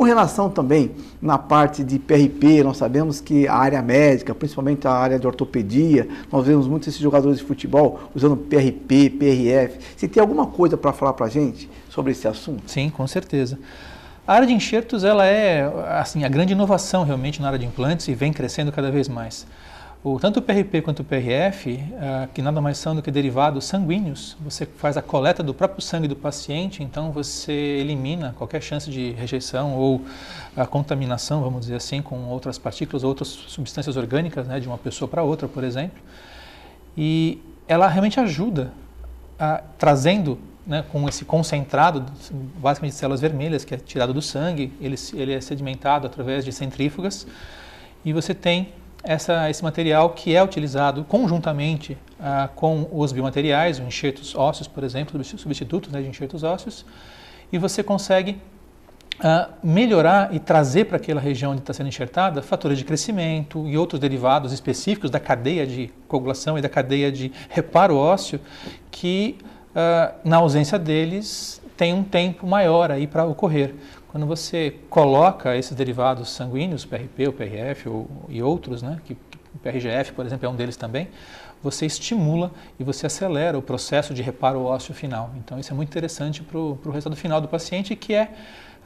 relação também na parte de PRP, nós sabemos que a área médica, principalmente a área de ortopedia, nós vemos muitos esses jogadores de futebol usando PRP, PRF. Você tem alguma coisa para falar para a gente sobre esse assunto? Sim, com certeza. A área de enxertos ela é assim, a grande inovação realmente na área de implantes e vem crescendo cada vez mais. Tanto o PRP quanto o PRF, que nada mais são do que derivados sanguíneos, você faz a coleta do próprio sangue do paciente, então você elimina qualquer chance de rejeição ou a contaminação, vamos dizer assim, com outras partículas ou outras substâncias orgânicas, né, de uma pessoa para outra, por exemplo. E ela realmente ajuda, trazendo, né, com esse concentrado, basicamente de células vermelhas, que é tirado do sangue, ele é sedimentado através de centrífugas, e você tem esse material que é utilizado conjuntamente com os biomateriais, os enxertos ósseos, por exemplo, substitutos, né, de enxertos ósseos, e você consegue melhorar e trazer para aquela região onde está sendo enxertada fatores de crescimento e outros derivados específicos da cadeia de coagulação e da cadeia de reparo ósseo que, na ausência deles, tem um tempo maior aí para ocorrer. Quando você coloca esses derivados sanguíneos, PRP, o PRF e outros, né, que o PRGF, por exemplo, é um deles também, você estimula e você acelera o processo de reparo ósseo final. Então, isso é muito interessante para o resultado final do paciente, que é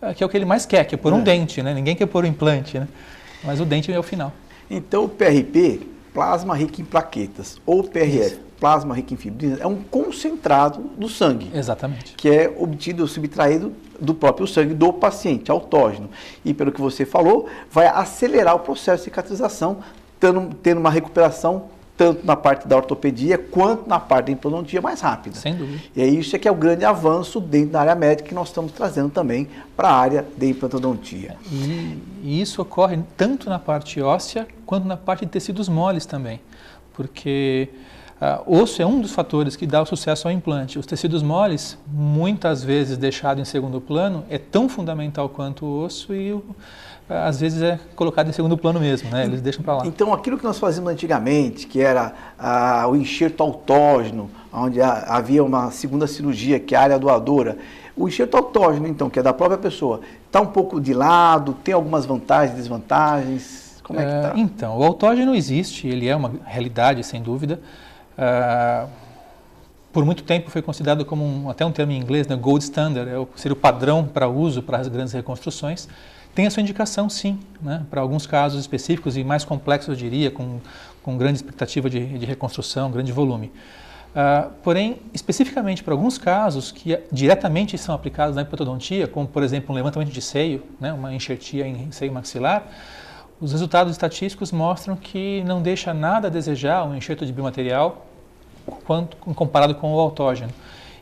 o que ele mais quer, que é pôr um dente, né? Ninguém quer pôr um implante, né? Mas o dente é o final. Então, o PRP, plasma rico em plaquetas, ou PRF, isso, plasma rico em fibrinas, é um concentrado do sangue. Exatamente. Que é obtido, subtraído do próprio sangue do paciente, autógeno. E pelo que você falou, vai acelerar o processo de cicatrização, tendo uma recuperação tanto na parte da ortopedia quanto na parte da implantodontia mais rápida. Sem dúvida. E é isso que é o grande avanço dentro da área médica que nós estamos trazendo também para a área de implantodontia. E isso ocorre tanto na parte óssea quanto na parte de tecidos moles também, porque osso é um dos fatores que dá o sucesso ao implante. Os tecidos moles, muitas vezes deixado em segundo plano, é tão fundamental quanto o osso e às vezes é colocado em segundo plano mesmo, né? Eles deixam para lá. Então, aquilo que nós fazíamos antigamente, que era o enxerto autógeno, onde havia uma segunda cirurgia, que é a área doadora, o enxerto autógeno, então, que é da própria pessoa, está um pouco de lado, tem algumas vantagens e desvantagens? Como é que está? Então, o autógeno existe, ele é uma realidade, sem dúvida. Por muito tempo foi considerado como até um termo em inglês, né, gold standard, seria o padrão para uso para as grandes reconstruções. Tem a sua indicação, sim, né, para alguns casos específicos e mais complexos, eu diria, com grande expectativa de reconstrução, grande volume. Porém, especificamente para alguns casos que diretamente são aplicados na implantodontia, como, por exemplo, um levantamento de seio, né, uma enxertia em seio maxilar, os resultados estatísticos mostram que não deixa nada a desejar um enxerto de biomaterial comparado com o autógeno.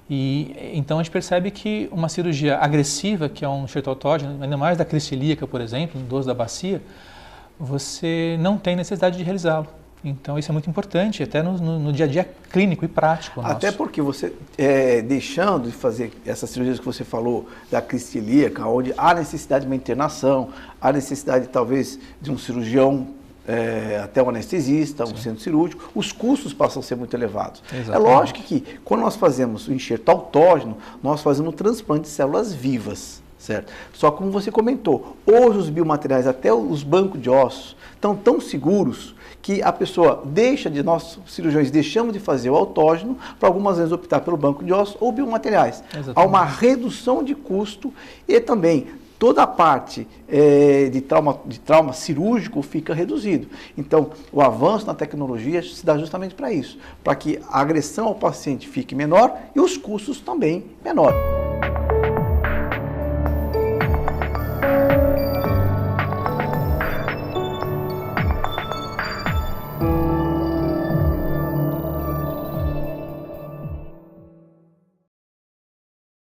E então a gente percebe que uma cirurgia agressiva, que é um enxerto autógeno, ainda mais da crista ilíaca, por exemplo, no dorso da bacia, você não tem necessidade de realizá-lo. Então isso é muito importante, até no dia a dia clínico e prático nosso. Até porque você, deixando de fazer essas cirurgias que você falou, da crista ilíaca, onde há necessidade de uma internação, há necessidade talvez de um cirurgião, até um anestesista, um centro cirúrgico, os custos passam a ser muito elevados. Exatamente. É lógico que quando nós fazemos o enxerto autógeno, nós fazemos o transplante de células vivas, certo? Só como você comentou, hoje os biomateriais, até os bancos de ossos, estão tão seguros que a pessoa nós cirurgiões deixamos de fazer o autógeno para algumas vezes optar pelo banco de ossos ou biomateriais. Exatamente. Há uma redução de custo e também toda a parte de trauma cirúrgico fica reduzido. Então, o avanço na tecnologia se dá justamente para isso, para que a agressão ao paciente fique menor e os custos também menor.